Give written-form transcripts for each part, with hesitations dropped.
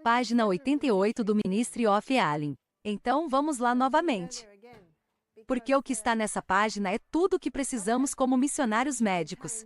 Página 88 do Ministry of Healing. Então vamos lá novamente. Porque o que está nessa página é tudo o que precisamos como missionários médicos.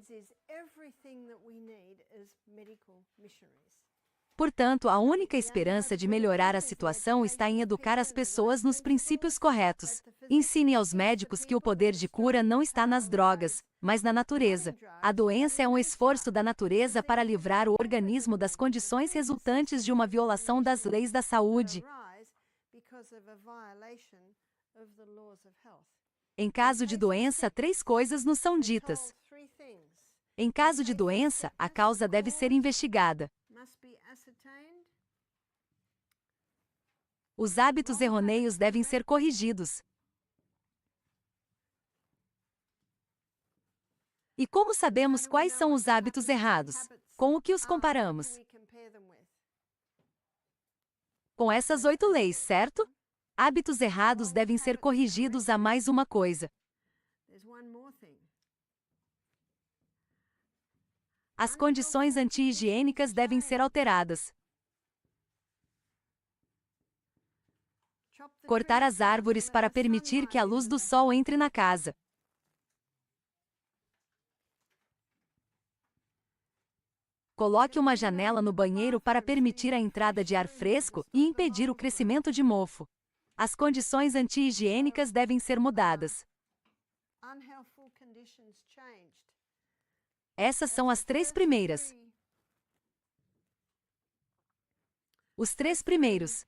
Portanto, a única esperança de melhorar a situação está em educar as pessoas nos princípios corretos. Ensine aos médicos que o poder de cura não está nas drogas, mas na natureza. A doença é um esforço da natureza para livrar o organismo das condições resultantes de uma violação das leis da saúde. Em caso de doença, 3 coisas nos são ditas. Em caso de doença, a causa deve ser investigada. Os hábitos errôneos devem ser corrigidos. E como sabemos quais são os hábitos errados? Com o que os comparamos? Com essas 8 leis, certo? Hábitos errados devem ser corrigidos a mais uma coisa. As condições anti-higiênicas devem ser alteradas. Cortar as árvores para permitir que a luz do sol entre na casa. Coloque uma janela no banheiro para permitir a entrada de ar fresco e impedir o crescimento de mofo. As condições anti-higiênicas devem ser mudadas. Essas são as 3 primeiras. Os 3 primeiros.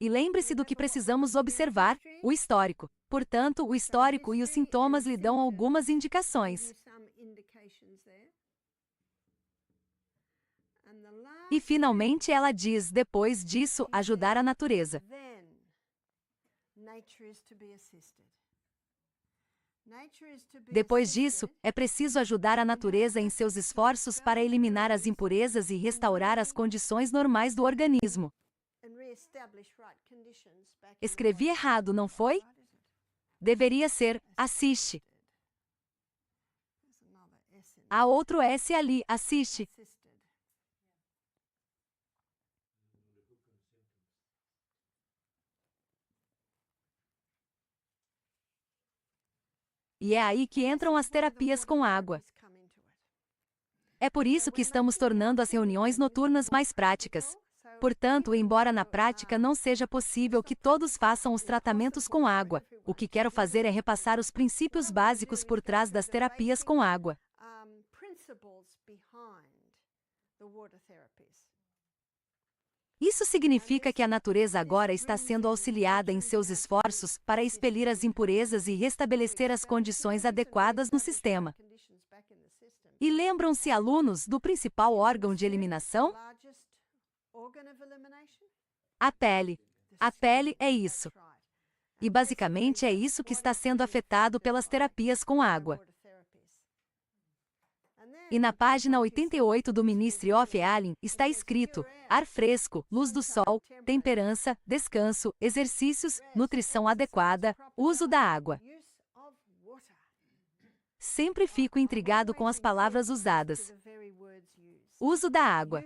E lembre-se do que precisamos observar, o histórico. Portanto, o histórico e os sintomas lhe dão algumas indicações. E finalmente ela diz, depois disso, ajudar a natureza. Depois disso, é preciso ajudar a natureza em seus esforços para eliminar as impurezas e restaurar as condições normais do organismo. Escrevi errado, não foi? Deveria ser, assiste. Há outro S ali, assiste. E é aí que entram as terapias com água. É por isso que estamos tornando as reuniões noturnas mais práticas. Portanto, embora na prática não seja possível que todos façam os tratamentos com água, o que quero fazer é repassar os princípios básicos por trás das terapias com água. Isso significa que a natureza agora está sendo auxiliada em seus esforços para expelir as impurezas e restabelecer as condições adequadas no sistema. E lembram-se, alunos, do principal órgão de eliminação? A pele. A pele é isso. E basicamente é isso que está sendo afetado pelas terapias com água. E na página 88 do Ministry of Healing está escrito: ar fresco, luz do sol, temperança, descanso, exercícios, nutrição adequada, uso da água. Sempre fico intrigado com as palavras usadas. Uso da água.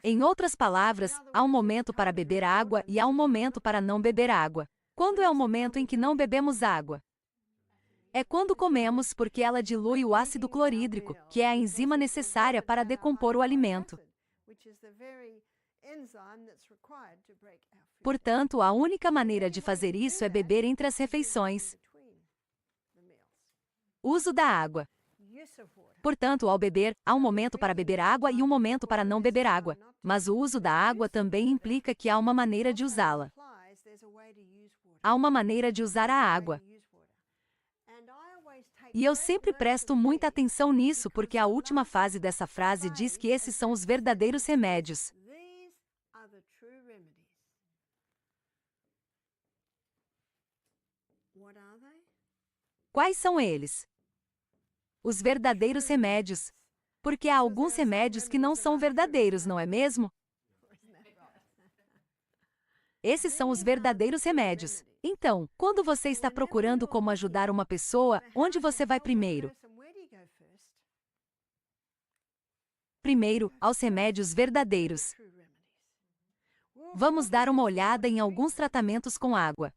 Em outras palavras, há um momento para beber água e há um momento para não beber água. Quando é o momento em que não bebemos água? É quando comemos, porque ela dilui o ácido clorídrico, que é a enzima necessária para decompor o alimento. Portanto, a única maneira de fazer isso é beber entre as refeições. Uso da água. Portanto, ao beber, há um momento para beber água e um momento para não beber água. Mas o uso da água também implica que há uma maneira de usá-la. Há uma maneira de usar a água. E eu sempre presto muita atenção nisso porque a última fase dessa frase diz que esses são os verdadeiros remédios. Quais são eles? Os verdadeiros remédios. Porque há alguns remédios que não são verdadeiros, não é mesmo? Esses são os verdadeiros remédios. Então, quando você está procurando como ajudar uma pessoa, onde você vai primeiro? primeiro, aos remédios verdadeiros. Vamos dar uma olhada em alguns tratamentos com água.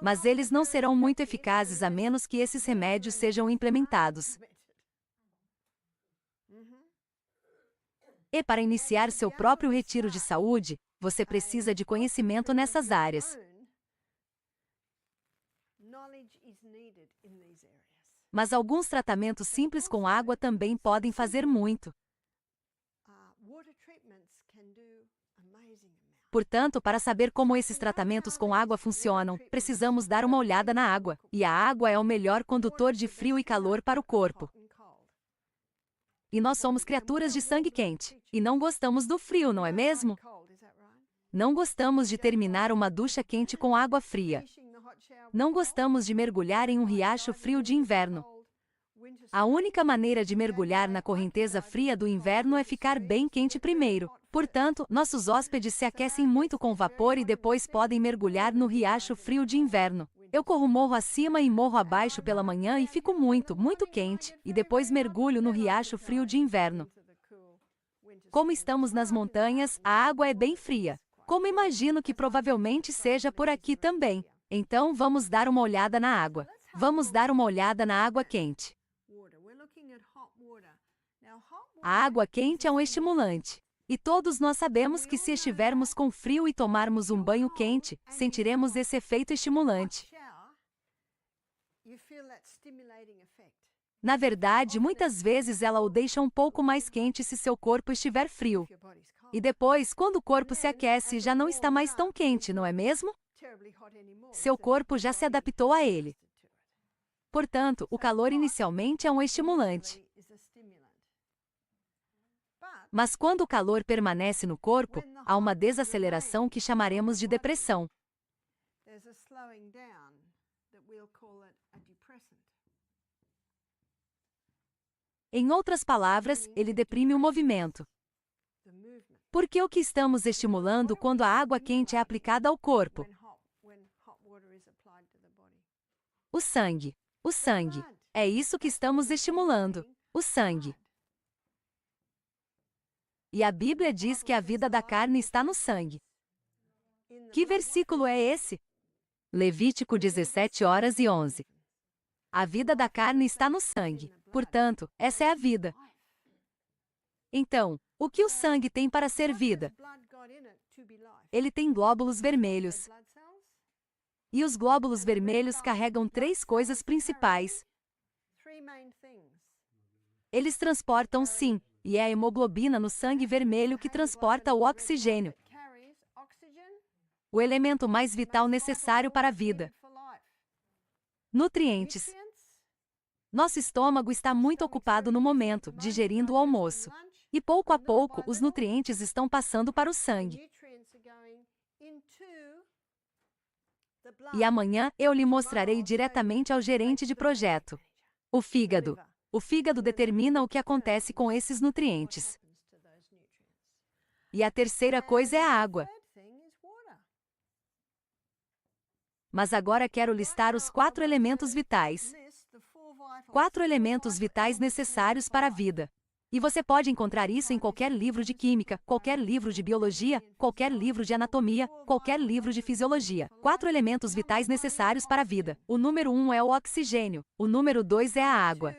Mas eles não serão muito eficazes a menos que esses remédios sejam implementados. E para iniciar seu próprio retiro de saúde, você precisa de conhecimento nessas áreas. Mas alguns tratamentos simples com água também podem fazer muito. Portanto, para saber como esses tratamentos com água funcionam, precisamos dar uma olhada na água. E a água é o melhor condutor de frio e calor para o corpo. E nós somos criaturas de sangue quente. E não gostamos do frio, não é mesmo? Não gostamos de terminar uma ducha quente com água fria. Não gostamos de mergulhar em um riacho frio de inverno. A única maneira de mergulhar na correnteza fria do inverno é ficar bem quente primeiro. Portanto, nossos hóspedes se aquecem muito com vapor e depois podem mergulhar no riacho frio de inverno. Eu corro morro acima e morro abaixo pela manhã e fico muito quente, e depois mergulho no riacho frio de inverno. Como estamos nas montanhas, a água é bem fria. Como imagino que provavelmente seja por aqui também. Então, vamos dar uma olhada na água. Vamos dar uma olhada na água quente. A água quente é um estimulante. E todos nós sabemos que se estivermos com frio e tomarmos um banho quente, sentiremos esse efeito estimulante. Na verdade, muitas vezes ela o deixa um pouco mais quente se seu corpo estiver frio. E depois, quando o corpo se aquece, já não está mais tão quente, não é mesmo? Seu corpo já se adaptou a ele. Portanto, o calor inicialmente é um estimulante. Mas quando o calor permanece no corpo, há uma desaceleração que chamaremos de depressão. Em outras palavras, ele deprime o movimento. Porque o que estamos estimulando quando a água quente é aplicada ao corpo? O sangue. O sangue. É isso que estamos estimulando. O sangue. E a Bíblia diz que a vida da carne está no sangue. Que versículo é esse? Levítico 17:11. A vida da carne está no sangue. Portanto, essa é a vida. Então, o que o sangue tem para ser vida? Ele tem glóbulos vermelhos. E os glóbulos vermelhos carregam três coisas principais. Eles transportam sim, e é a hemoglobina no sangue vermelho que transporta o oxigênio, o elemento mais vital necessário para a vida. Nutrientes. Nosso estômago está muito ocupado no momento, digerindo o almoço. E pouco a pouco, os nutrientes estão passando para o sangue. E amanhã, eu lhe mostrarei diretamente ao gerente de projeto. O fígado. O fígado determina o que acontece com esses nutrientes. E a terceira coisa é a água. Mas agora quero listar os 4 elementos vitais. 4 elementos vitais necessários para a vida. E você pode encontrar isso em qualquer livro de química, qualquer livro de biologia, qualquer livro de anatomia, qualquer livro de fisiologia. 4 elementos vitais necessários para a vida. O número 1 é o oxigênio. O número 2 é a água.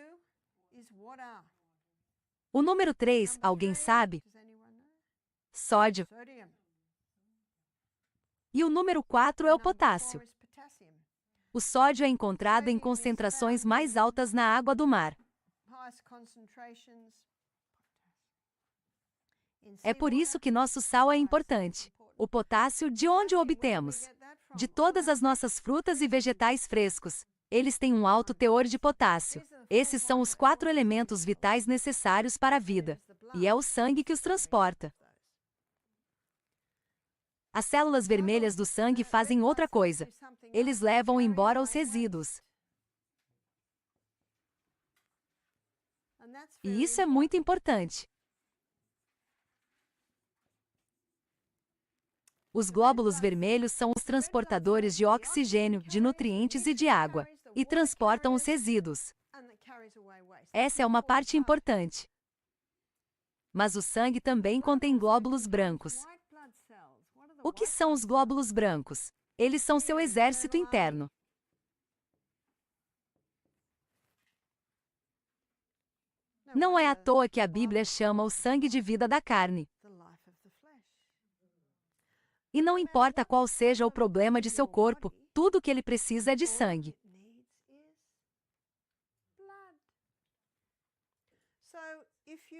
O número 3, alguém sabe? Sódio. E o número 4 é o potássio. O sódio é encontrado em concentrações mais altas na água do mar. É por isso que nosso sal é importante. O potássio, de onde o obtemos? De todas as nossas frutas e vegetais frescos. Eles têm um alto teor de potássio. Esses são os 4 elementos vitais necessários para a vida. E é o sangue que os transporta. As células vermelhas do sangue fazem outra coisa. Eles levam embora os resíduos. E isso é muito importante. Os glóbulos vermelhos são os transportadores de oxigênio, de nutrientes e de água, e transportam os resíduos. Essa é uma parte importante. mas o sangue também contém glóbulos brancos. O que são os glóbulos brancos? Eles são seu exército interno. Não é à toa que a Bíblia chama o sangue de vida da carne. E não importa qual seja o problema de seu corpo, tudo o que ele precisa é de sangue.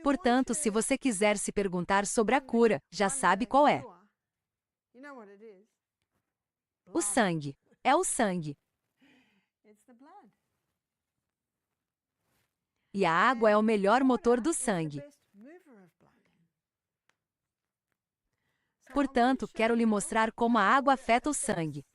Portanto, se você quiser se perguntar sobre a cura, já sabe qual é. O sangue. É o sangue. E a água é o melhor motor do sangue. Portanto, quero lhe mostrar como a água afeta o sangue.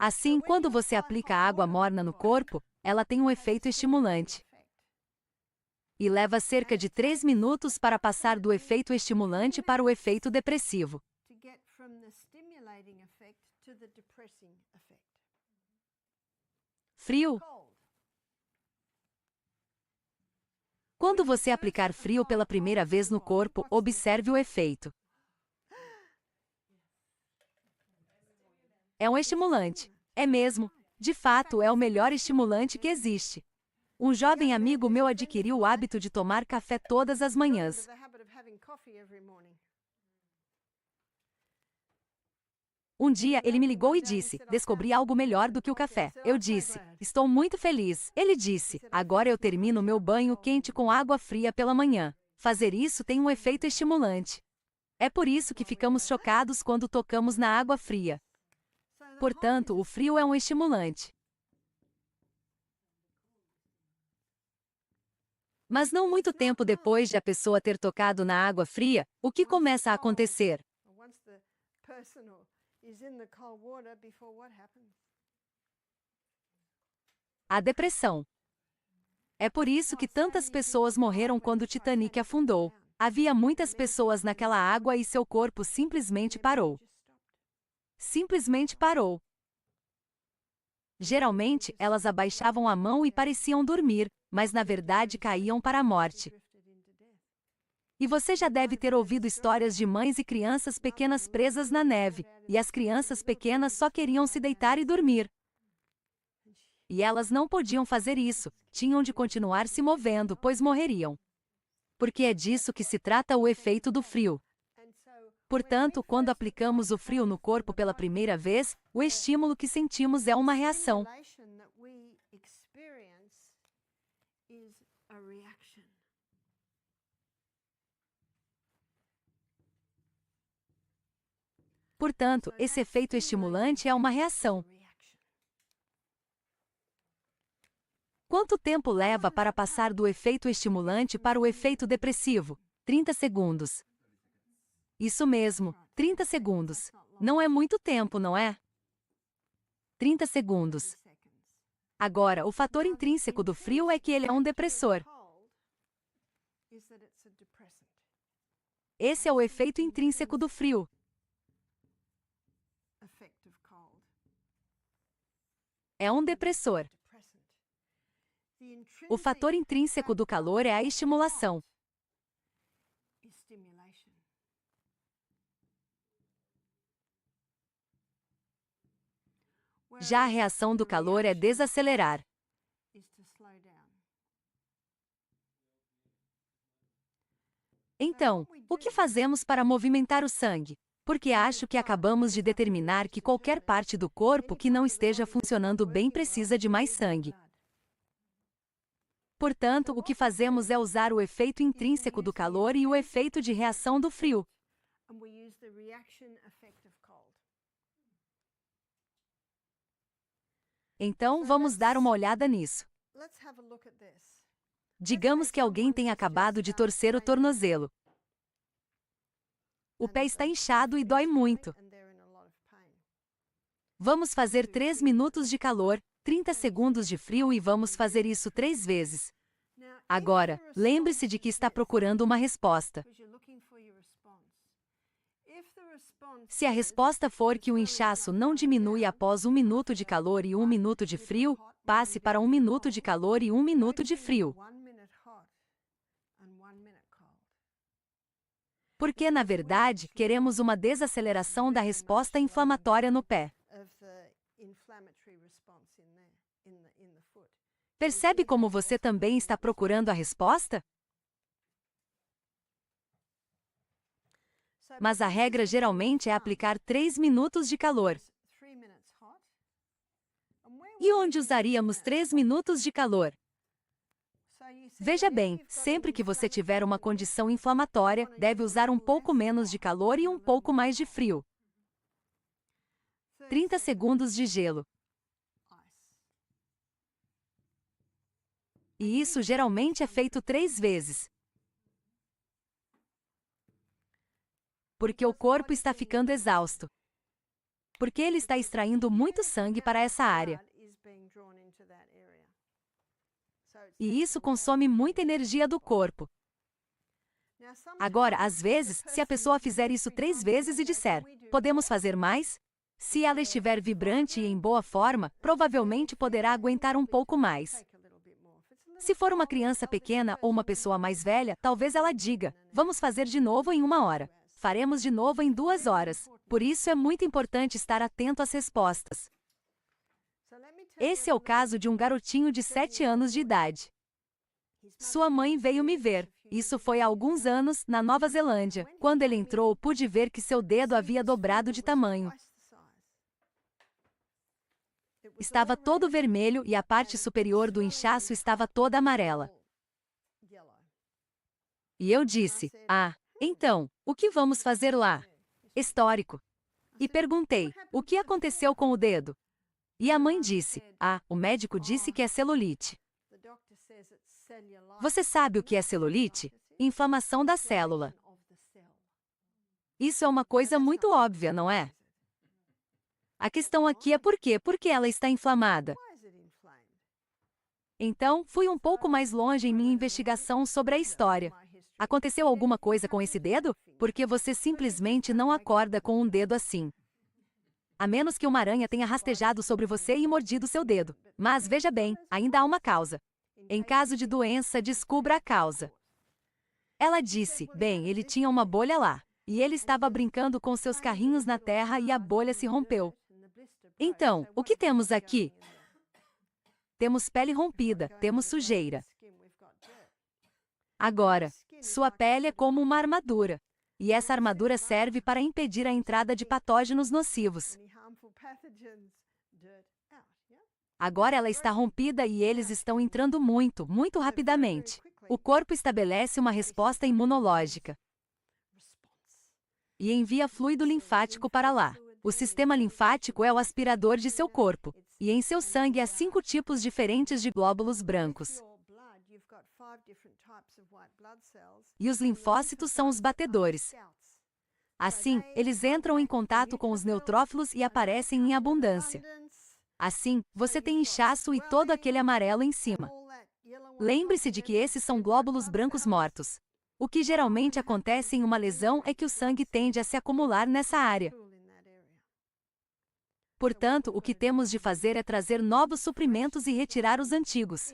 Assim, quando você aplica água morna no corpo, ela tem um efeito estimulante. E leva cerca de 3 minutos para passar do efeito estimulante para o efeito depressivo. Frio. Quando você aplicar frio pela primeira vez no corpo, observe o efeito. É um estimulante. É mesmo. De fato, é o melhor estimulante que existe. Um jovem amigo meu adquiriu o hábito de tomar café todas as manhãs. Um dia, ele me ligou e disse, descobri algo melhor do que o café. Eu disse, estou muito feliz. Ele disse, agora eu termino meu banho quente com água fria pela manhã. Fazer isso tem um efeito estimulante. É por isso que ficamos chocados quando tocamos na água fria. Portanto, o frio é um estimulante. Mas não muito tempo depois de a pessoa ter tocado na água fria, o que começa a acontecer? A depressão. É por isso que tantas pessoas morreram quando o Titanic afundou. Havia muitas pessoas naquela água e seu corpo simplesmente parou. Simplesmente parou. Geralmente, elas abaixavam a mão e pareciam dormir, mas na verdade caíam para a morte. E você já deve ter ouvido histórias de mães e crianças pequenas presas na neve, e as crianças pequenas só queriam se deitar e dormir. E elas não podiam fazer isso, tinham de continuar se movendo, pois morreriam. Porque é disso que se trata o efeito do frio. Portanto, quando aplicamos o frio no corpo pela primeira vez, o estímulo que sentimos é uma reação. Portanto, esse efeito estimulante é uma reação. Quanto tempo leva para passar do efeito estimulante para o efeito depressivo? 30 segundos. Isso mesmo, 30 segundos. Não é muito tempo, não é? 30 segundos. Agora, o fator intrínseco do frio é que ele é um depressor. Esse é o efeito intrínseco do frio. É um depressor. O fator intrínseco do calor é a estimulação. Já a reação do calor é desacelerar. Então, o que fazemos para movimentar o sangue? Porque acho que acabamos de determinar que qualquer parte do corpo que não esteja funcionando bem precisa de mais sangue. Portanto, o que fazemos é usar o efeito intrínseco do calor e o efeito de reação do frio. Então, vamos dar uma olhada nisso. Digamos que alguém tenha acabado de torcer o tornozelo. O pé está inchado e dói muito. Vamos fazer 3 minutos de calor, 30 segundos de frio e vamos fazer isso 3 vezes. Agora, lembre-se de que está procurando uma resposta. Se a resposta for que o inchaço não diminui após 1 minuto de calor e 1 minuto de frio, passe para 1 minuto de calor e 1 minuto de frio. Porque, na verdade, queremos uma desaceleração da resposta inflamatória no pé. Percebe como você também está procurando a resposta? Mas a regra geralmente é aplicar 3 minutos de calor. E onde usaríamos 3 minutos de calor? Veja bem, sempre que você tiver uma condição inflamatória, deve usar um pouco menos de calor e um pouco mais de frio. 30 segundos de gelo. E isso geralmente é feito 3 vezes. Porque o corpo está ficando exausto. Porque ele está extraindo muito sangue para essa área. E isso consome muita energia do corpo. Agora, às vezes, se a pessoa fizer isso 3 vezes e disser, podemos fazer mais? Se ela estiver vibrante e em boa forma, provavelmente poderá aguentar um pouco mais. Se for uma criança pequena ou uma pessoa mais velha, talvez ela diga, vamos fazer de novo em 1 hora. Faremos de novo em 2 horas. Por isso é muito importante estar atento às respostas. Esse é o caso de um garotinho de 7 anos de idade. Sua mãe veio me ver. Isso foi há alguns anos, na Nova Zelândia. Quando ele entrou, pude ver que seu dedo havia dobrado de tamanho. Estava todo vermelho e a parte superior do inchaço estava toda amarela. E eu disse, então, o que vamos fazer lá? Histórico. E perguntei, o que aconteceu com o dedo? E a mãe disse, o médico disse que é celulite. Você sabe o que é celulite? Inflamação da célula. Isso é uma coisa muito óbvia, não é? A questão aqui é por quê? Porque ela está inflamada. Então, fui um pouco mais longe em minha investigação sobre a história. Aconteceu alguma coisa com esse dedo? Porque você simplesmente não acorda com um dedo assim. A menos que uma aranha tenha rastejado sobre você e mordido seu dedo. Mas veja bem, ainda há uma causa. Em caso de doença, descubra a causa. Ela disse, bem, ele tinha uma bolha lá. E ele estava brincando com seus carrinhos na terra e a bolha se rompeu. Então, o que temos aqui? Temos pele rompida, temos sujeira. Agora, sua pele é como uma armadura. E essa armadura serve para impedir a entrada de patógenos nocivos. Agora ela está rompida e eles estão entrando muito, muito rapidamente. O corpo estabelece uma resposta imunológica e envia fluido linfático para lá. O sistema linfático é o aspirador de seu corpo. E em seu sangue há 5 tipos diferentes de glóbulos brancos. E os linfócitos são os batedores. Assim, eles entram em contato com os neutrófilos e aparecem em abundância. Assim, você tem inchaço e todo aquele amarelo em cima. Lembre-se de que esses são glóbulos brancos mortos. O que geralmente acontece em uma lesão é que o sangue tende a se acumular nessa área. Portanto, o que temos de fazer é trazer novos suprimentos e retirar os antigos.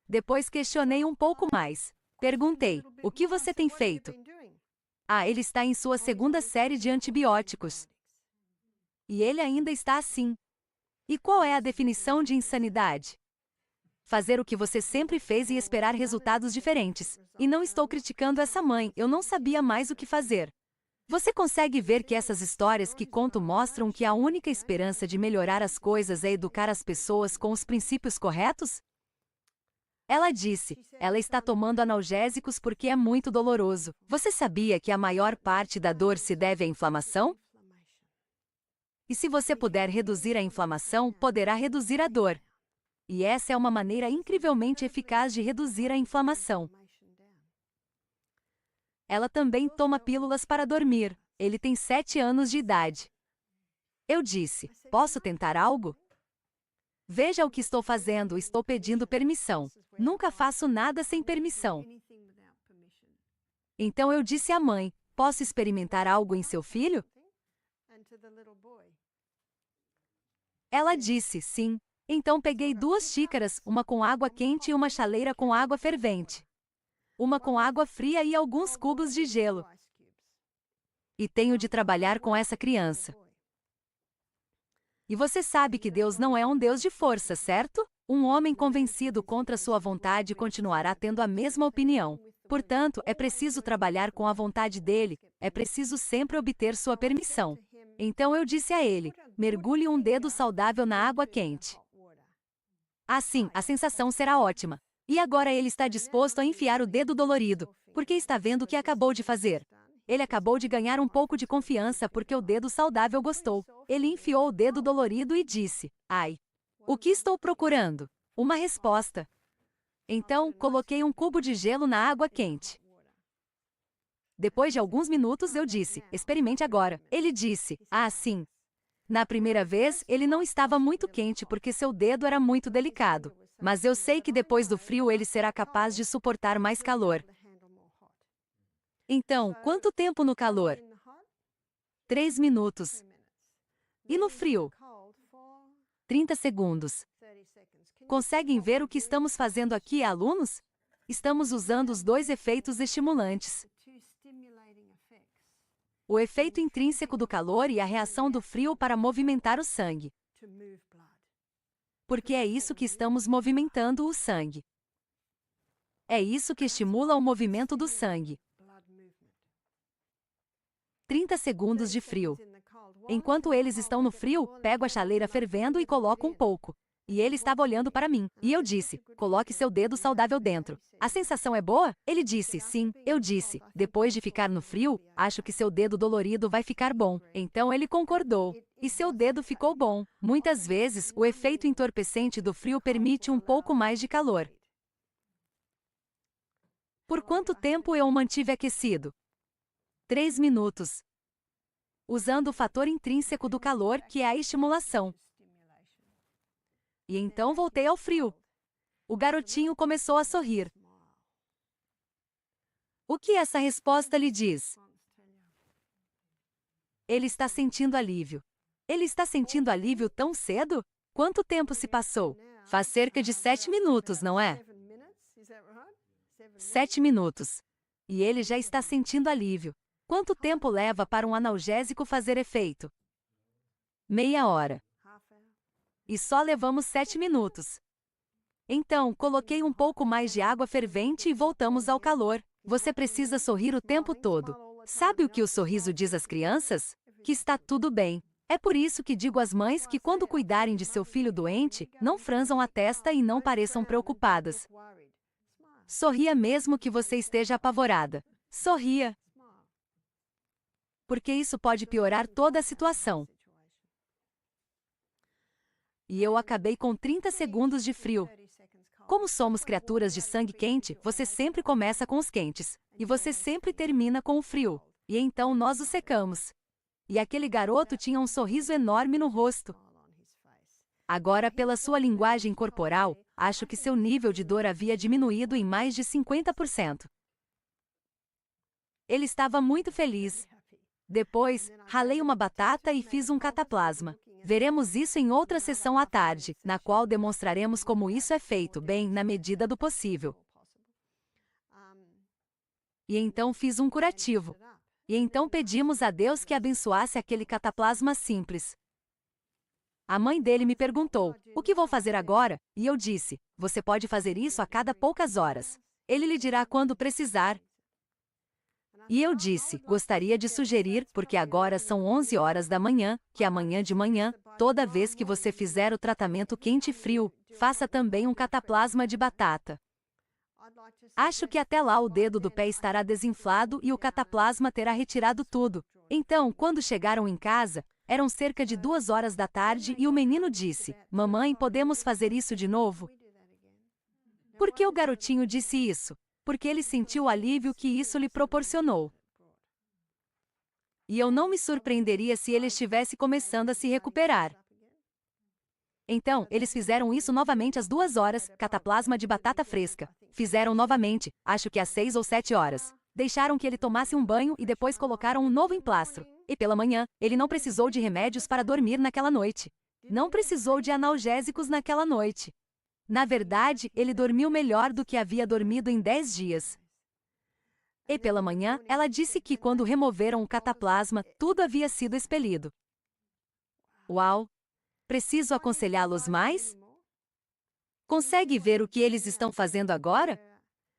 Depois questionei um pouco mais. Perguntei, o que você tem feito? Ele está em sua 2ª série de antibióticos. E ele ainda está assim. E qual é a definição de insanidade? Fazer o que você sempre fez e esperar resultados diferentes. E não estou criticando essa mãe, eu não sabia mais o que fazer. Você consegue ver que essas histórias que conto mostram que a única esperança de melhorar as coisas é educar as pessoas com os princípios corretos? Ela disse, ela está tomando analgésicos porque é muito doloroso. Você sabia que a maior parte da dor se deve à inflamação? E se você puder reduzir a inflamação, poderá reduzir a dor. E essa é uma maneira incrivelmente eficaz de reduzir a inflamação. Ela também toma pílulas para dormir. Ele tem 7 anos de idade. Eu disse, posso tentar algo? Veja o que estou fazendo, estou pedindo permissão. Nunca faço nada sem permissão. Então eu disse à mãe, posso experimentar algo em seu filho? Ela disse, sim. Então peguei 2 xícaras, uma com água quente e uma chaleira com água fervente. Uma com água fria e alguns cubos de gelo. E tenho de trabalhar com essa criança. E você sabe que Deus não é um Deus de força, certo? Um homem convencido contra sua vontade continuará tendo a mesma opinião. Portanto, é preciso trabalhar com a vontade dele, é preciso sempre obter sua permissão. Então eu disse a ele, mergulhe um dedo saudável na água quente. Assim, a sensação será ótima. E agora ele está disposto a enfiar o dedo dolorido, porque está vendo o que acabou de fazer. Ele acabou de ganhar um pouco de confiança porque o dedo saudável gostou. Ele enfiou o dedo dolorido e disse, ai, o que estou procurando? Uma resposta. Então, coloquei um cubo de gelo na água quente. Depois de alguns minutos eu disse, experimente agora. Ele disse, ah, sim. Na primeira vez, ele não estava muito quente porque seu dedo era muito delicado. Mas eu sei que depois do frio ele será capaz de suportar mais calor. Então, quanto tempo no calor? 3 minutos. E no frio? 30 segundos. Conseguem ver o que estamos fazendo aqui, alunos? Estamos usando os 2 efeitos estimulantes. O efeito intrínseco do calor e a reação do frio para movimentar o sangue. Porque é isso que estamos movimentando o sangue. É isso que estimula o movimento do sangue. 30 segundos de frio. Enquanto eles estão no frio, pego a chaleira fervendo e coloco um pouco. E ele estava olhando para mim. E eu disse, coloque seu dedo saudável dentro. A sensação é boa? Ele disse, sim. Eu disse, depois de ficar no frio, acho que seu dedo dolorido vai ficar bom. Então ele concordou. E seu dedo ficou bom. Muitas vezes, o efeito entorpecente do frio permite um pouco mais de calor. Por quanto tempo eu o mantive aquecido? 3 minutos. Usando o fator intrínseco do calor, que é a estimulação. E então voltei ao frio. O garotinho começou a sorrir. O que essa resposta lhe diz? Ele está sentindo alívio. Ele está sentindo alívio tão cedo? Quanto tempo se passou? Faz cerca de 7 minutos, não é? 7 minutos. E ele já está sentindo alívio. Quanto tempo leva para um analgésico fazer efeito? Meia hora. E só levamos 7 minutos. Então, coloquei um pouco mais de água fervente e voltamos ao calor. Você precisa sorrir o tempo todo. Sabe o que o sorriso diz às crianças? Que está tudo bem. É por isso que digo às mães que quando cuidarem de seu filho doente, não franzam a testa e não pareçam preocupadas. Sorria mesmo que você esteja apavorada. Sorria. Porque isso pode piorar toda a situação. E eu acabei com 30 segundos de frio. Como somos criaturas de sangue quente, você sempre começa com os quentes. E você sempre termina com o frio. E então nós o secamos. E aquele garoto tinha um sorriso enorme no rosto. Agora, pela sua linguagem corporal, acho que seu nível de dor havia diminuído em mais de 50%. Ele estava muito feliz. Depois, ralei uma batata e fiz um cataplasma. Veremos isso em outra sessão à tarde, na qual demonstraremos como isso é feito, bem, na medida do possível. E então fiz um curativo. E então pedimos a Deus que abençoasse aquele cataplasma simples. A mãe dele me perguntou, o que vou fazer agora? E eu disse, você pode fazer isso a cada poucas horas. Ele lhe dirá quando precisar. E eu disse, gostaria de sugerir, porque agora são 11 horas da manhã, que amanhã de manhã, toda vez que você fizer o tratamento quente e frio, faça também um cataplasma de batata. Acho que até lá o dedo do pé estará desinflado e o cataplasma terá retirado tudo. Então, quando chegaram em casa, eram cerca de 2 horas da tarde e o menino disse, mamãe, podemos fazer isso de novo? Por que o garotinho disse isso? Porque ele sentiu o alívio que isso lhe proporcionou. E eu não me surpreenderia se ele estivesse começando a se recuperar. Então, eles fizeram isso novamente às 2 horas, cataplasma de batata fresca. Fizeram novamente, acho que às 6 ou 7 horas. Deixaram que ele tomasse um banho e depois colocaram um novo emplastro. E pela manhã, ele não precisou de remédios para dormir naquela noite. não precisou de analgésicos naquela noite. Na verdade, ele dormiu melhor do que havia dormido em 10 dias. E pela manhã, ela disse que quando removeram o cataplasma, tudo havia sido expelido. Uau! Preciso aconselhá-los mais? Consegue ver o que eles estão fazendo agora?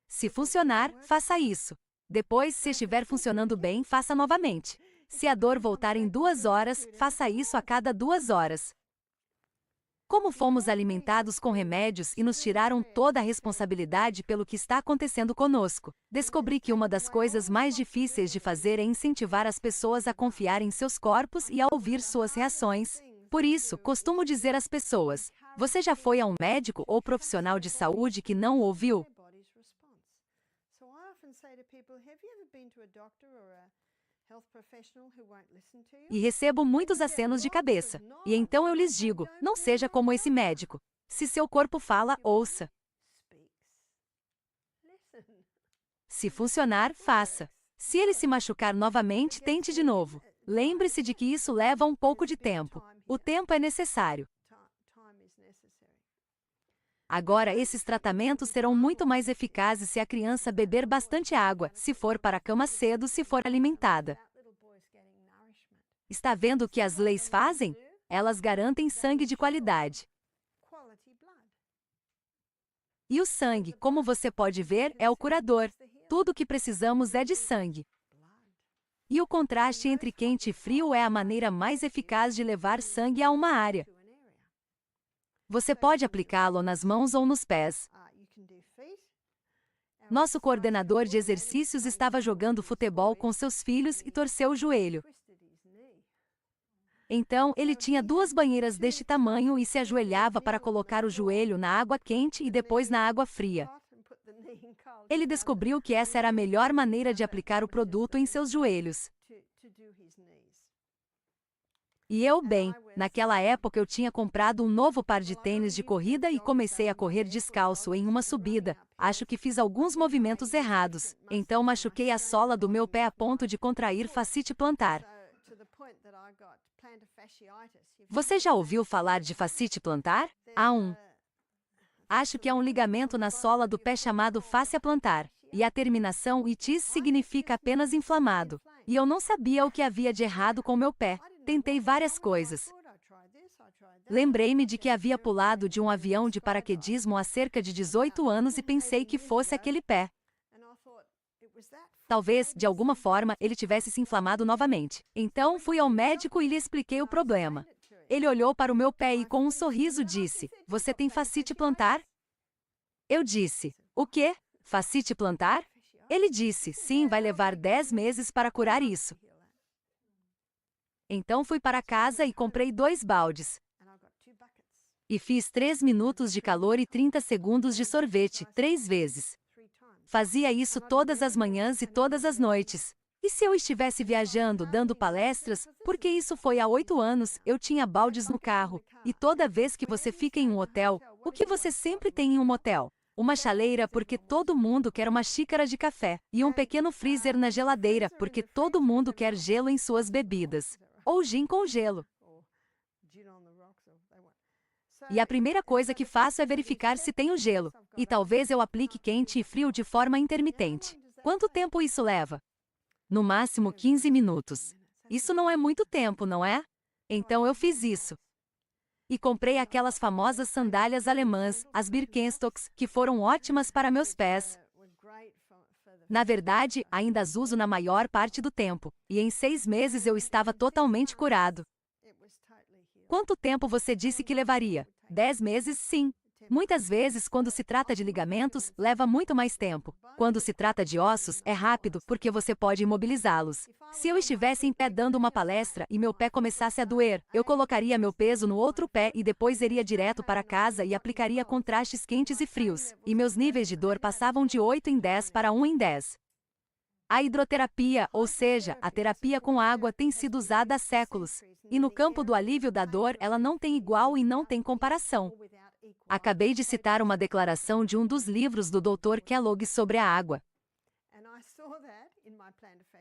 Se funcionar, faça isso. Depois, se estiver funcionando bem, faça novamente. Se a dor voltar em 2 horas, faça isso a cada 2 horas. Como fomos alimentados com remédios e nos tiraram toda a responsabilidade pelo que está acontecendo conosco, descobri que uma das coisas mais difíceis de fazer é incentivar as pessoas a confiar em seus corpos e a ouvir suas reações. Por isso, costumo dizer às pessoas: você já foi a um médico ou profissional de saúde que não o ouviu? E recebo muitos acenos de cabeça. E então eu lhes digo: não seja como esse médico. Se seu corpo fala, ouça. Se funcionar, faça. Se ele se machucar novamente, tente de novo. Lembre-se de que isso leva um pouco de tempo. O tempo é necessário. Agora, esses tratamentos serão muito mais eficazes se a criança beber bastante água, se for para a cama cedo, se for alimentada. Está vendo o que as leis fazem? Elas garantem sangue de qualidade. E o sangue, como você pode ver, é o curador. Tudo o que precisamos é de sangue. E o contraste entre quente e frio é a maneira mais eficaz de levar sangue a uma área. Você pode aplicá-lo nas mãos ou nos pés. Nosso coordenador de exercícios estava jogando futebol com seus filhos e torceu o joelho. Então, ele tinha 2 banheiras deste tamanho e se ajoelhava para colocar o joelho na água quente e depois na água fria. Ele descobriu que essa era a melhor maneira de aplicar o produto em seus joelhos. E eu, bem, naquela época eu tinha comprado um novo par de tênis de corrida e comecei a correr descalço em uma subida. Acho que fiz alguns movimentos errados, então machuquei a sola do meu pé a ponto de contrair fascite plantar. Você já ouviu falar de fascite plantar? Acho que é um ligamento na sola do pé chamado fáscia plantar, e a terminação itis significa apenas inflamado. E eu não sabia o que havia de errado com meu pé. Tentei várias coisas. Lembrei-me de que havia pulado de um avião de paraquedismo há cerca de 18 anos e pensei que fosse aquele pé. Talvez, de alguma forma, ele tivesse se inflamado novamente. Então, fui ao médico e lhe expliquei o problema. Ele olhou para o meu pé e, com um sorriso, disse: você tem fascite plantar? Eu disse: o quê? Fascite plantar? Ele disse: sim, vai levar 10 meses para curar isso. Então fui para casa e comprei 2 baldes. E fiz 3 minutos de calor e 30 segundos de sorvete, 3 vezes. Fazia isso todas as manhãs e todas as noites. E se eu estivesse viajando, dando palestras, porque isso foi há 8 anos, eu tinha baldes no carro. E toda vez que você fica em um hotel, o que você sempre tem em um motel? Uma chaleira, porque todo mundo quer uma xícara de café. E um pequeno freezer na geladeira, porque todo mundo quer gelo em suas bebidas. Ou gin com gelo. E a primeira coisa que faço é verificar se tenho gelo. E talvez eu aplique quente e frio de forma intermitente. Quanto tempo isso leva? No máximo 15 minutos. Isso não é muito tempo, não é? Então eu fiz isso. E comprei aquelas famosas sandálias alemãs, as Birkenstocks, que foram ótimas para meus pés. Na verdade, ainda as uso na maior parte do tempo. E em 6 meses eu estava totalmente curado. Quanto tempo você disse que levaria? 10 meses, sim. Muitas vezes, quando se trata de ligamentos, leva muito mais tempo. Quando se trata de ossos, é rápido, porque você pode imobilizá-los. Se eu estivesse em pé dando uma palestra e meu pé começasse a doer, eu colocaria meu peso no outro pé e depois iria direto para casa e aplicaria contrastes quentes e frios. E meus níveis de dor passavam de 8 em 10 para 1 em 10. A hidroterapia, ou seja, a terapia com água, tem sido usada há séculos. E no campo do alívio da dor, ela não tem igual e não tem comparação. Acabei de citar uma declaração de um dos livros do Dr. Kellogg sobre a água.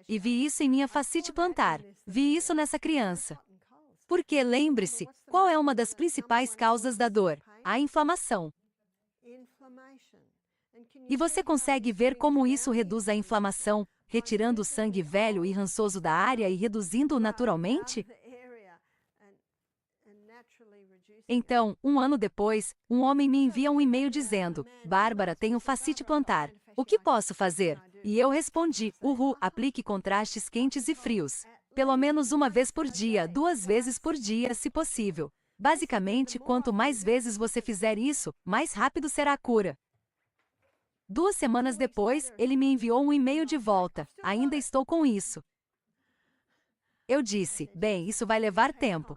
E vi isso em minha fascite plantar. Vi isso nessa criança. Porque lembre-se, qual é uma das principais causas da dor? A inflamação. E você consegue ver como isso reduz a inflamação, retirando o sangue velho e rançoso da área e reduzindo-o naturalmente? Então, um ano depois, um homem me envia um e-mail dizendo: Bárbara, tenho fascite plantar. O que posso fazer? E eu respondi: aplique contrastes quentes e frios. Pelo menos uma vez por dia, 2 vezes por dia, se possível. Basicamente, quanto mais vezes você fizer isso, mais rápido será a cura. 2 semanas depois, ele me enviou um e-mail de volta: ainda estou com isso. Eu disse: bem, isso vai levar tempo.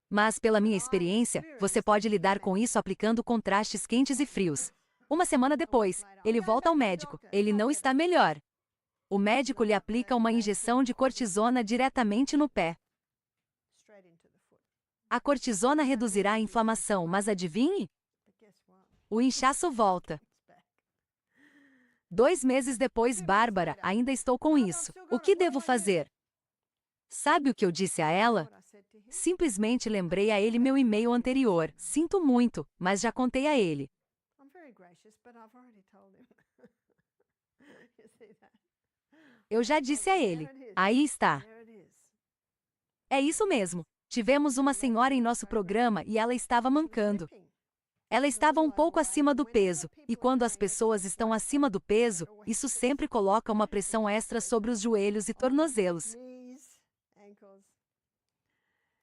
Mas, pela minha experiência, você pode lidar com isso aplicando contrastes quentes e frios. 1 semana depois, ele volta ao médico. Ele não está melhor. O médico lhe aplica uma injeção de cortisona diretamente no pé. A cortisona reduzirá a inflamação, mas adivinhe? O inchaço volta. 2 meses depois, Bárbara, ainda estou com isso. O que devo fazer? Sabe o que eu disse a ela? Simplesmente lembrei a ele meu e-mail anterior. Sinto muito, mas já contei a ele. Eu já disse a ele. Aí está. É isso mesmo. Tivemos uma senhora em nosso programa e ela estava mancando. Ela estava um pouco acima do peso, e quando as pessoas estão acima do peso, isso sempre coloca uma pressão extra sobre os joelhos e tornozelos.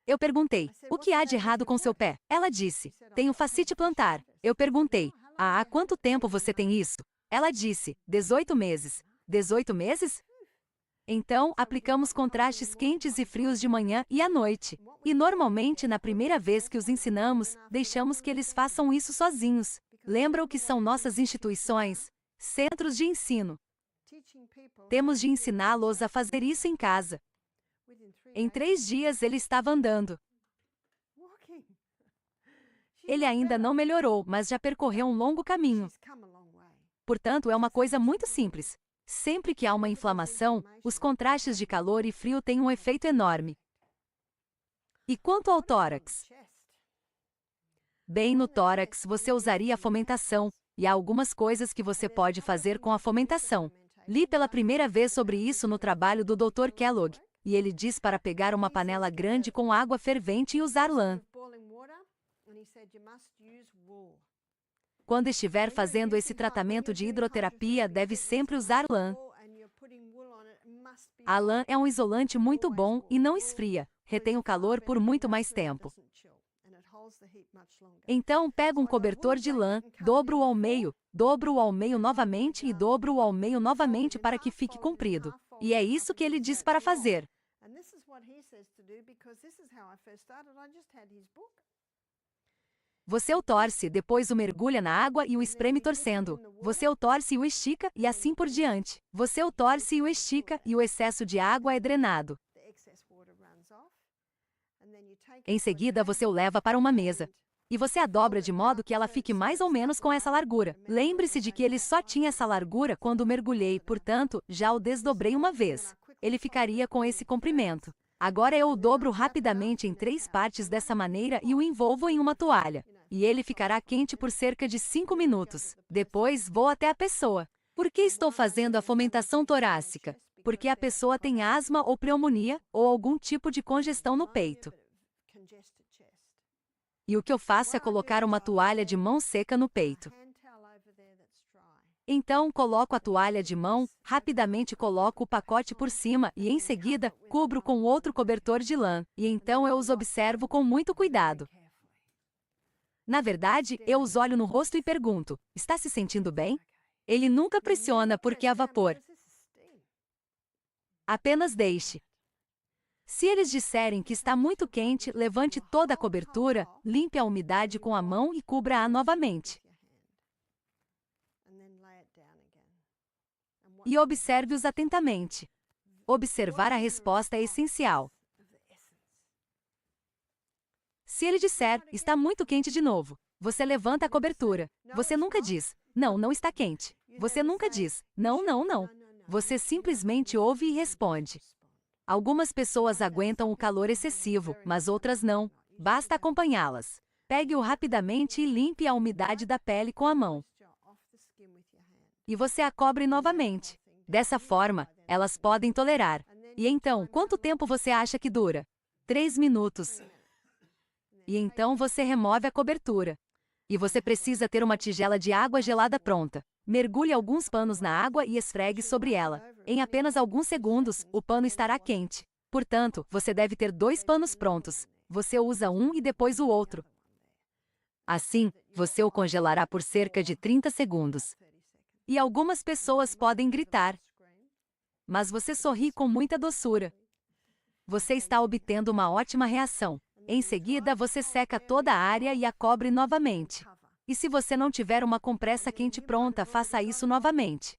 Eu perguntei: o que há de errado com seu pé? Ela disse: tenho fascite plantar. Eu perguntei: há quanto tempo você tem isso? Ela disse: 18 meses. 18 meses? Então, aplicamos contrastes quentes e frios de manhã e à noite. E normalmente, na primeira vez que os ensinamos, deixamos que eles façam isso sozinhos. Lembra o que são nossas instituições? Centros de ensino. Temos de ensiná-los a fazer isso em casa. Em 3 dias ele estava andando. Ele ainda não melhorou, mas já percorreu um longo caminho. Portanto, é uma coisa muito simples. Sempre que há uma inflamação, os contrastes de calor e frio têm um efeito enorme. E quanto ao tórax? Bem, no tórax você usaria a fomentação, e há algumas coisas que você pode fazer com a fomentação. Li pela primeira vez sobre isso no trabalho do Dr. Kellogg, e ele diz para pegar uma panela grande com água fervente e usar lã. Quando estiver fazendo esse tratamento de hidroterapia, deve sempre usar lã. A lã é um isolante muito bom e não esfria, retém o calor por muito mais tempo. Então, pega um cobertor de lã, dobra-o ao meio novamente e dobra-o ao meio novamente para que fique comprido. E é isso que ele diz para fazer. Você o torce, depois o mergulha na água e o espreme torcendo. Você o torce e o estica, e assim por diante. Você o torce e o estica, e o excesso de água é drenado. Em seguida, você o leva para uma mesa. E você a dobra de modo que ela fique mais ou menos com essa largura. Lembre-se de que ele só tinha essa largura quando mergulhei, portanto, já o desdobrei uma vez. Ele ficaria com esse comprimento. Agora eu o dobro rapidamente em 3 partes dessa maneira e o envolvo em uma toalha. E ele ficará quente por cerca de 5 minutos. Depois, vou até a pessoa. Por que estou fazendo a fomentação torácica? Porque a pessoa tem asma ou pneumonia, ou algum tipo de congestão no peito. E o que eu faço é colocar uma toalha de mão seca no peito. Então, coloco a toalha de mão, rapidamente coloco o pacote por cima e, em seguida, cubro com outro cobertor de lã. E então eu os observo com muito cuidado. Na verdade, eu os olho no rosto e pergunto: está se sentindo bem? Ele nunca pressiona porque há vapor. Apenas deixe. Se eles disserem que está muito quente, levante toda a cobertura, limpe a umidade com a mão e cubra-a novamente. E observe-os atentamente. Observar a resposta é essencial. Se ele disser, está muito quente de novo, você levanta a cobertura. Você nunca diz, não, não está quente. Você nunca diz, não, não, não. Você simplesmente ouve e responde. Algumas pessoas aguentam o calor excessivo, mas outras não. Basta acompanhá-las. Pegue-o rapidamente e limpe a umidade da pele com a mão. E você a cobre novamente. Dessa forma, elas podem tolerar. E então, quanto tempo você acha que dura? 3 minutos. E então você remove a cobertura. E você precisa ter uma tigela de água gelada pronta. Mergulhe alguns panos na água e esfregue sobre ela. Em apenas alguns segundos, o pano estará quente. Portanto, você deve ter 2 panos prontos. Você usa um e depois o outro. Assim, você o congelará por cerca de 30 segundos. E algumas pessoas podem gritar. Mas você sorri com muita doçura. Você está obtendo uma ótima reação. Em seguida, você seca toda a área e a cobre novamente. E se você não tiver uma compressa quente pronta, faça isso novamente.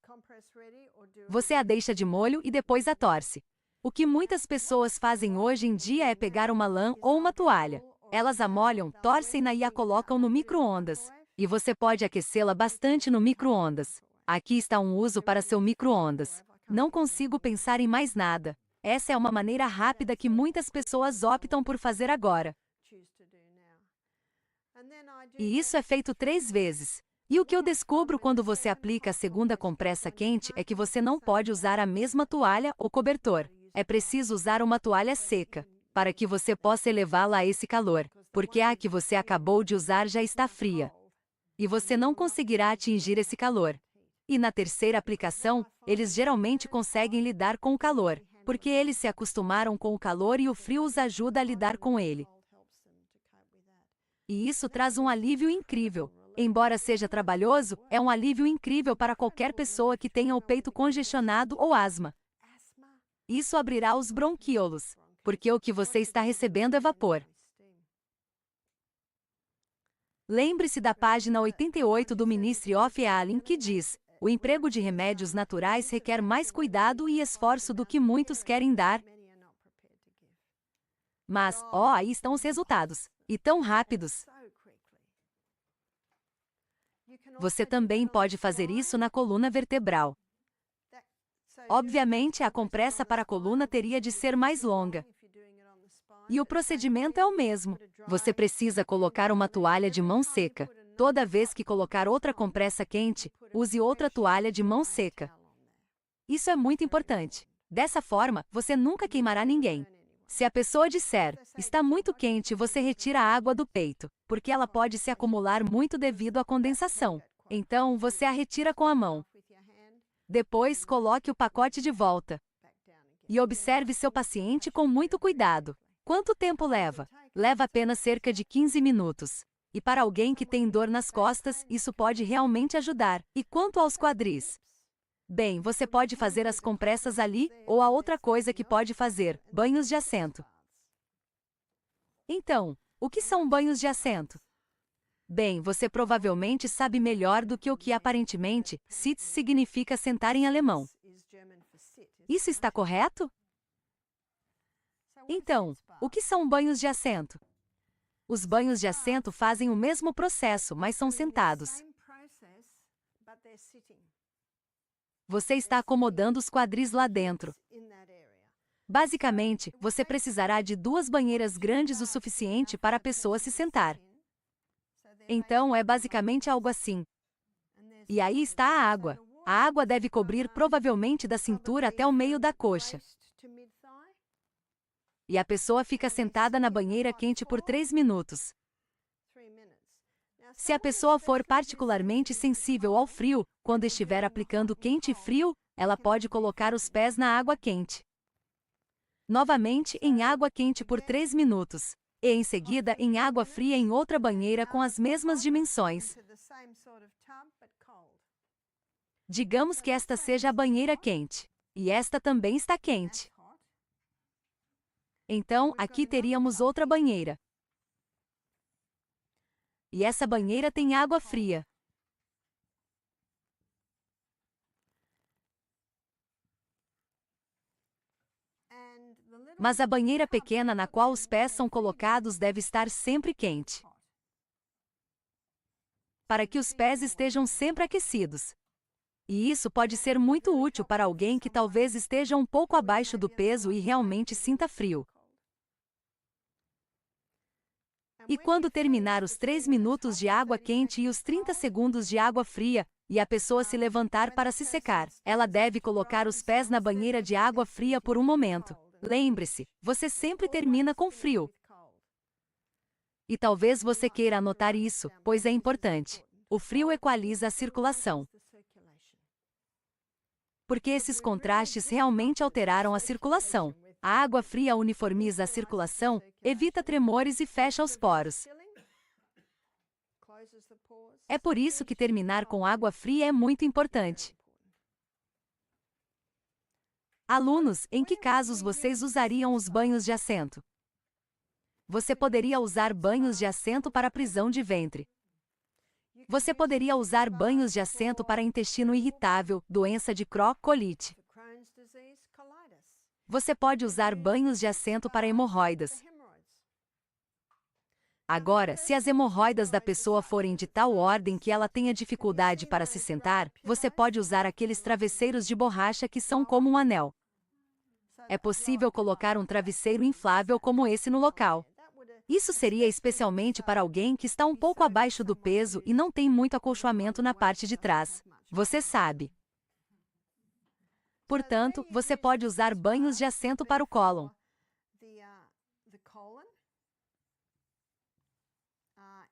Você a deixa de molho e depois a torce. O que muitas pessoas fazem hoje em dia é pegar uma lã ou uma toalha. Elas a molham, torcem-na e a colocam no micro-ondas. E você pode aquecê-la bastante no micro-ondas. Aqui está um uso para seu micro-ondas. Não consigo pensar em mais nada. Essa é uma maneira rápida que muitas pessoas optam por fazer agora. E isso é feito 3 vezes. E o que eu descubro quando você aplica a segunda compressa quente é que você não pode usar a mesma toalha ou cobertor. É preciso usar uma toalha seca, para que você possa elevá-la a esse calor, porque a que você acabou de usar já está fria. E você não conseguirá atingir esse calor. E na terceira aplicação, eles geralmente conseguem lidar com o calor, porque eles se acostumaram com o calor e o frio os ajuda a lidar com ele. E isso traz um alívio incrível. Embora seja trabalhoso, é um alívio incrível para qualquer pessoa que tenha o peito congestionado ou asma. Isso abrirá os bronquíolos, porque o que você está recebendo é vapor. Lembre-se da página 88 do Ministry of Healing que diz: o emprego de remédios naturais requer mais cuidado e esforço do que muitos querem dar. Mas, aí estão os resultados. E tão rápidos. Você também pode fazer isso na coluna vertebral. Obviamente, a compressa para a coluna teria de ser mais longa. E o procedimento é o mesmo. Você precisa colocar uma toalha de mão seca. Toda vez que colocar outra compressa quente, use outra toalha de mão seca. Isso é muito importante. Dessa forma, você nunca queimará ninguém. Se a pessoa disser, está muito quente, você retira a água do peito, porque ela pode se acumular muito devido à condensação. Então, você a retira com a mão. Depois, coloque o pacote de volta. E observe seu paciente com muito cuidado. Quanto tempo leva? Leva apenas cerca de 15 minutos. E para alguém que tem dor nas costas, isso pode realmente ajudar. E quanto aos quadris? Bem, você pode fazer as compressas ali, ou a outra coisa que pode fazer, banhos de assento. Então, o que são banhos de assento? Bem, você provavelmente sabe melhor do que o que aparentemente, Sitz significa sentar em alemão. Isso está correto? Então, o que são banhos de assento? Os banhos de assento fazem o mesmo processo, mas são sentados. Você está acomodando os quadris lá dentro. Basicamente, você precisará de 2 banheiras grandes o suficiente para a pessoa se sentar. Então, é basicamente algo assim. E aí está a água. A água deve cobrir provavelmente da cintura até o meio da coxa. E a pessoa fica sentada na banheira quente por 3 minutos. Se a pessoa for particularmente sensível ao frio, quando estiver aplicando quente e frio, ela pode colocar os pés na água quente. Novamente em água quente por 3 minutos. E em seguida em água fria em outra banheira com as mesmas dimensões. Digamos que esta seja a banheira quente. E esta também está quente. Então, aqui teríamos outra banheira. E essa banheira tem água fria. Mas a banheira pequena na qual os pés são colocados deve estar sempre quente, para que os pés estejam sempre aquecidos. E isso pode ser muito útil para alguém que talvez esteja um pouco abaixo do peso e realmente sinta frio. E quando terminar os 3 minutos de água quente e os 30 segundos de água fria, e a pessoa se levantar para se secar, ela deve colocar os pés na banheira de água fria por um momento. Lembre-se, você sempre termina com frio. E talvez você queira anotar isso, pois é importante. O frio equaliza a circulação. Porque esses contrastes realmente alteraram a circulação. A água fria uniformiza a circulação, evita tremores e fecha os poros. É por isso que terminar com água fria é muito importante. Alunos, em que casos vocês usariam os banhos de assento? Você poderia usar banhos de assento para prisão de ventre. Você poderia usar banhos de assento para intestino irritável, doença de Crohn, colite. Você pode usar banhos de assento para hemorroidas. Agora, se as hemorroidas da pessoa forem de tal ordem que ela tenha dificuldade para se sentar, você pode usar aqueles travesseiros de borracha que são como um anel. É possível colocar um travesseiro inflável como esse no local. Isso seria especialmente para alguém que está um pouco abaixo do peso e não tem muito acolchoamento na parte de trás. Você sabe. Portanto, você pode usar banhos de assento para o cólon.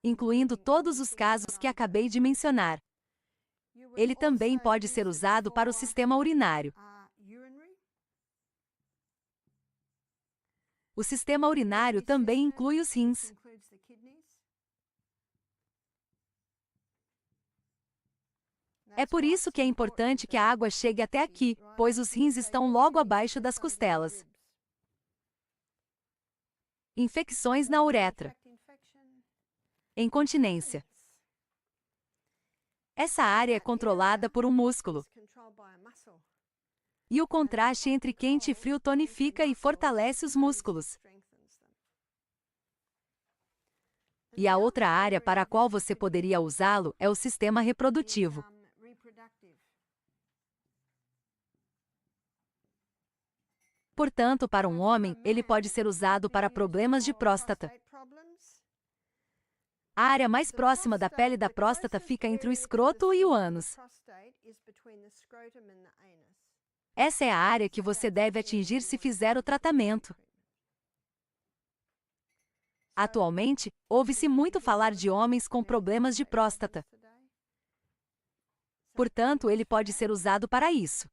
Incluindo todos os casos que acabei de mencionar. Ele também pode ser usado para o sistema urinário. O sistema urinário também inclui os rins. É por isso que é importante que a água chegue até aqui, pois os rins estão logo abaixo das costelas. Infecções na uretra. Incontinência. Essa área é controlada por um músculo. E o contraste entre quente e frio tonifica e fortalece os músculos. E a outra área para a qual você poderia usá-lo é o sistema reprodutivo. Portanto, para um homem, ele pode ser usado para problemas de próstata. A área mais próxima da pele da próstata fica entre o escroto e o ânus. Essa é a área que você deve atingir se fizer o tratamento. Atualmente, ouve-se muito falar de homens com problemas de próstata. Portanto, ele pode ser usado para isso.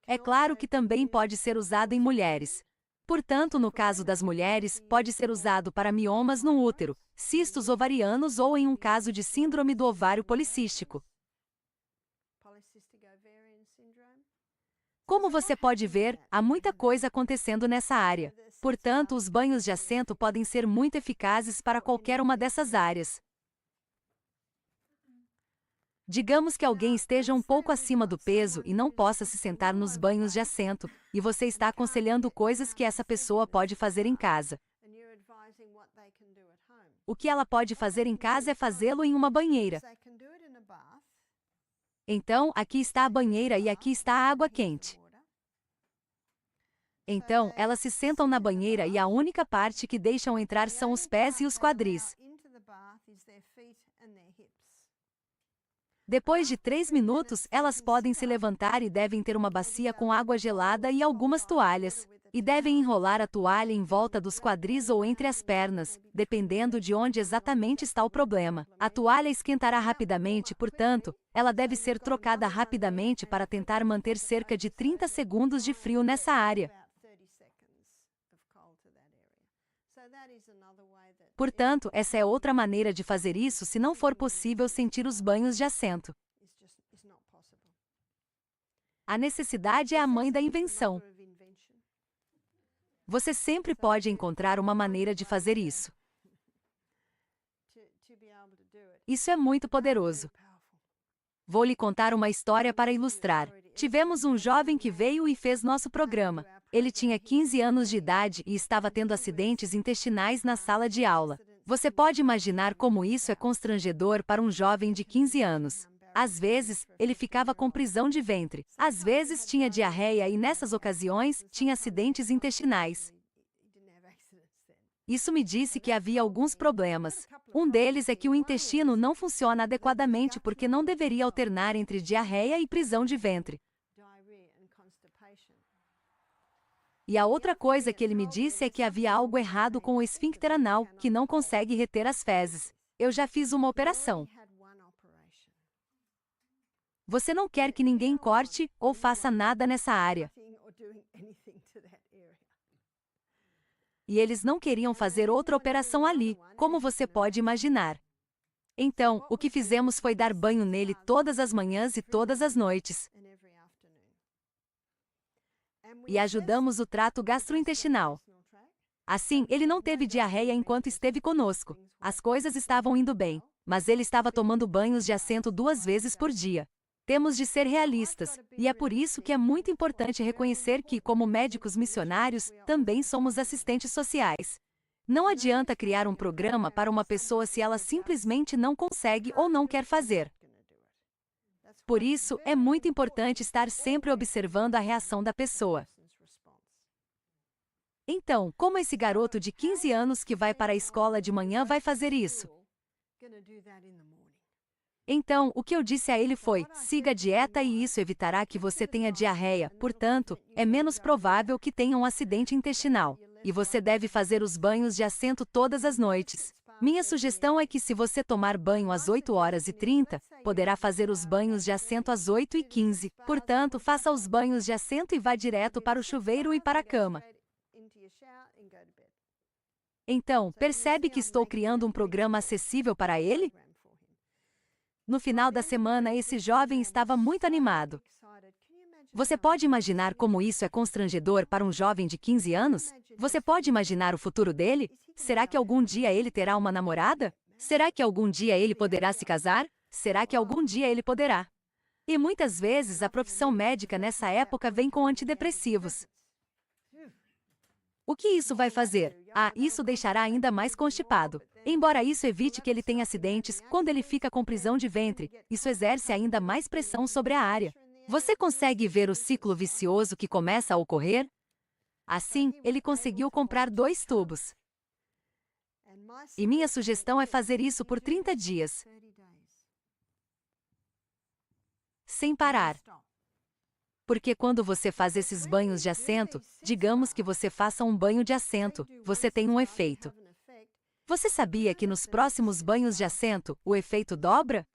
É claro que também pode ser usado em mulheres. Portanto, no caso das mulheres, pode ser usado para miomas no útero, cistos ovarianos ou em um caso de síndrome do ovário policístico. Como você pode ver, há muita coisa acontecendo nessa área. Portanto, os banhos de assento podem ser muito eficazes para qualquer uma dessas áreas. Digamos que alguém esteja um pouco acima do peso e não possa se sentar nos banhos de assento, e você está aconselhando coisas que essa pessoa pode fazer em casa. O que ela pode fazer em casa é fazê-lo em uma banheira. Então, aqui está a banheira e aqui está a água quente. Então, elas se sentam na banheira e a única parte que deixam entrar são os pés e os quadris. Depois de 3 minutos, elas podem se levantar e devem ter uma bacia com água gelada e algumas toalhas. E devem enrolar a toalha em volta dos quadris ou entre as pernas, dependendo de onde exatamente está o problema. A toalha esquentará rapidamente, portanto, ela deve ser trocada rapidamente para tentar manter cerca de 30 segundos de frio nessa área. Portanto, essa é outra maneira de fazer isso se não for possível sentir os banhos de assento. A necessidade é a mãe da invenção. Você sempre pode encontrar uma maneira de fazer isso. Isso é muito poderoso. Vou lhe contar uma história para ilustrar. Tivemos um jovem que veio e fez nosso programa. Ele tinha 15 anos de idade e estava tendo acidentes intestinais na sala de aula. Você pode imaginar como isso é constrangedor para um jovem de 15 anos. Às vezes, ele ficava com prisão de ventre. Às vezes, tinha diarreia e, nessas ocasiões, tinha acidentes intestinais. Isso me disse que havia alguns problemas. Um deles é que o intestino não funciona adequadamente porque não deveria alternar entre diarreia e prisão de ventre. E a outra coisa que ele me disse é que havia algo errado com o esfíncter anal, que não consegue reter as fezes. Eu já fiz uma operação. Você não quer que ninguém corte ou faça nada nessa área. E eles não queriam fazer outra operação ali, como você pode imaginar. Então, o que fizemos foi dar banho nele todas as manhãs e todas as noites. E ajudamos o trato gastrointestinal. Assim, ele não teve diarreia enquanto esteve conosco. As coisas estavam indo bem, mas ele estava tomando banhos de assento 2 vezes por dia. Temos de ser realistas, e é por isso que é muito importante reconhecer que, como médicos missionários, também somos assistentes sociais. Não adianta criar um programa para uma pessoa se ela simplesmente não consegue ou não quer fazer. Por isso, é muito importante estar sempre observando a reação da pessoa. Então, como esse garoto de 15 anos que vai para a escola de manhã vai fazer isso? Então, o que eu disse a ele foi: siga a dieta e isso evitará que você tenha diarreia, portanto, é menos provável que tenha um acidente intestinal. E você deve fazer os banhos de assento todas as noites. Minha sugestão é que se você tomar banho às 8h30, poderá fazer os banhos de assento às 8h15. Portanto, faça os banhos de assento e vá direto para o chuveiro e para a cama. Então, percebe que estou criando um programa acessível para ele? No final da semana, esse jovem estava muito animado. Você pode imaginar como isso é constrangedor para um jovem de 15 anos? Você pode imaginar o futuro dele? Será que algum dia ele terá uma namorada? Será que algum dia ele poderá se casar? Será que algum dia ele poderá? E muitas vezes a profissão médica nessa época vem com antidepressivos. O que isso vai fazer? Isso deixará ainda mais constipado. Embora isso evite que ele tenha acidentes, quando ele fica com prisão de ventre, isso exerce ainda mais pressão sobre a área. Você consegue ver o ciclo vicioso que começa a ocorrer? Assim, ele conseguiu comprar 2 tubos. E minha sugestão é fazer isso por 30 dias. Sem parar. Porque quando você faz esses banhos de assento, digamos que você faça um banho de assento, você tem um efeito. Você sabia que nos próximos banhos de assento, o efeito dobra?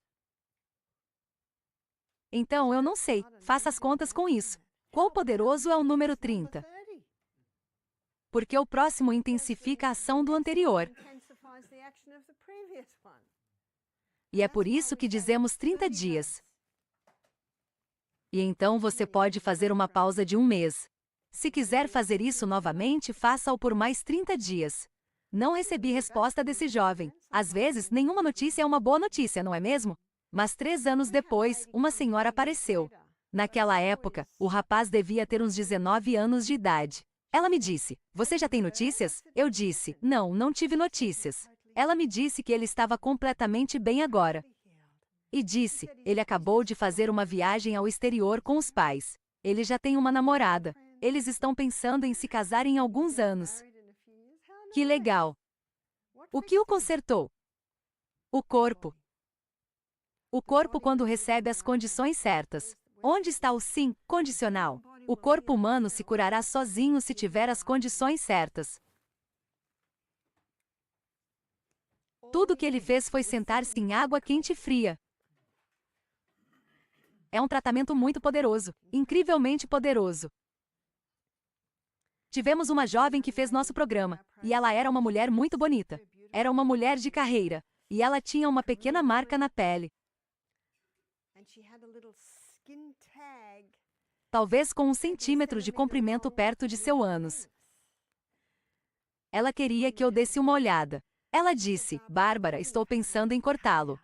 Então, eu não sei, faça as contas com isso. Quão poderoso é o número 30? Porque o próximo intensifica a ação do anterior. E é por isso que dizemos 30 dias. E então você pode fazer uma pausa de 1 mês. Se quiser fazer isso novamente, faça-o por mais 30 dias. Não recebi resposta desse jovem. Às vezes, nenhuma notícia é uma boa notícia, não é mesmo? Mas 3 anos depois, uma senhora apareceu. Naquela época, o rapaz devia ter uns 19 anos de idade. Ela me disse: "Você já tem notícias?" Eu disse: "Não, não tive notícias." Ela me disse que ele estava completamente bem agora. E disse: "Ele acabou de fazer uma viagem ao exterior com os pais. Ele já tem uma namorada. Eles estão pensando em se casar em alguns anos." Que legal! O que o consertou? O corpo. O corpo quando recebe as condições certas. Onde está o sim condicional? O corpo humano se curará sozinho se tiver as condições certas. Tudo o que ele fez foi sentar-se em água quente e fria. É um tratamento muito poderoso, incrivelmente poderoso. Tivemos uma jovem que fez nosso programa, e ela era uma mulher muito bonita. Era uma mulher de carreira, e ela tinha uma pequena marca na pele. Talvez com 1 centímetro de comprimento perto de seu ânus. Ela queria que eu desse uma olhada. Ela disse: "Bárbara, estou pensando em cortá-lo."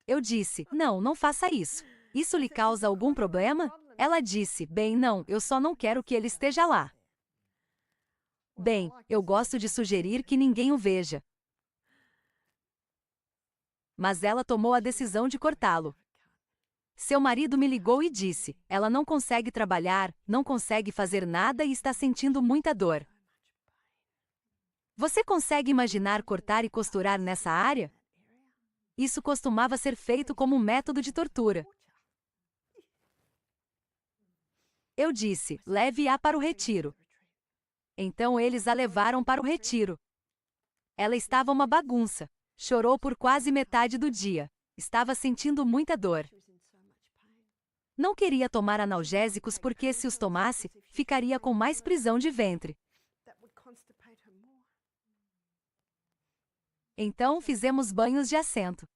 Eu disse: "Não, não faça isso. Isso lhe causa algum problema?" Ela disse: "Bem, não, eu só não quero que ele esteja lá." Bem, eu gosto de sugerir que ninguém o veja. mas ela tomou a decisão de cortá-lo. Seu marido me ligou e disse: ela não consegue trabalhar, não consegue fazer nada e está sentindo muita dor. Você consegue imaginar cortar e costurar nessa área? Isso costumava ser feito como um método de tortura. Eu disse: leve-a para o retiro. Então eles a levaram para o retiro. Ela estava uma bagunça. Chorou por quase metade do dia. Estava sentindo muita dor. Não queria tomar analgésicos porque, se os tomasse, ficaria com mais prisão de ventre. Então fizemos banhos de assento.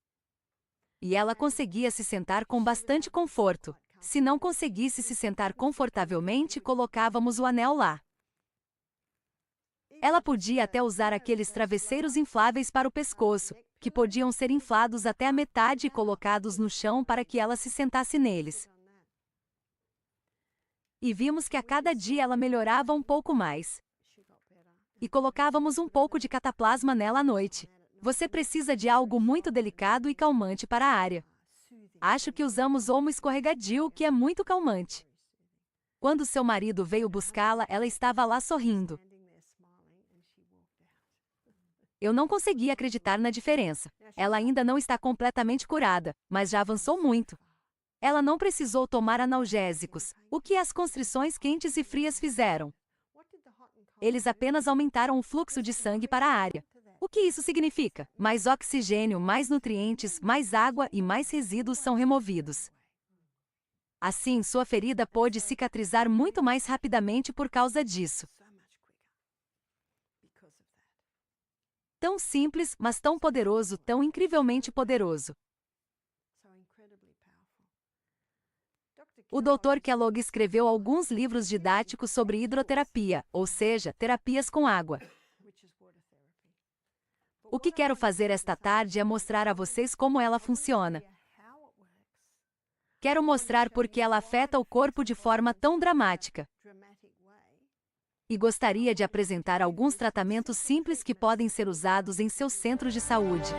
E ela conseguia se sentar com bastante conforto. Se não conseguisse se sentar confortavelmente, colocávamos o anel lá. Ela podia até usar aqueles travesseiros infláveis para o pescoço, que podiam ser inflados até a metade e colocados no chão para que ela se sentasse neles. E vimos que a cada dia ela melhorava um pouco mais. E colocávamos um pouco de cataplasma nela à noite. Você precisa de algo muito delicado e calmante para a área. Acho que usamos Omo escorregadio, que é muito calmante. Quando seu marido veio buscá-la, ela estava lá sorrindo. Eu não conseguia acreditar na diferença. Ela ainda não está completamente curada, mas já avançou muito. Ela não precisou tomar analgésicos. O que as constrições quentes e frias fizeram? Eles apenas aumentaram o fluxo de sangue para a área. O que isso significa? Mais oxigênio, mais nutrientes, mais água e mais resíduos são removidos. Assim, sua ferida pôde cicatrizar muito mais rapidamente por causa disso. Tão simples, mas tão poderoso, tão incrivelmente poderoso. O Dr. Kellogg escreveu alguns livros didáticos sobre hidroterapia, ou seja, terapias com água. O que quero fazer esta tarde é mostrar a vocês como ela funciona. Quero mostrar por que ela afeta o corpo de forma tão dramática. E gostaria de apresentar alguns tratamentos simples que podem ser usados em seus centros de saúde.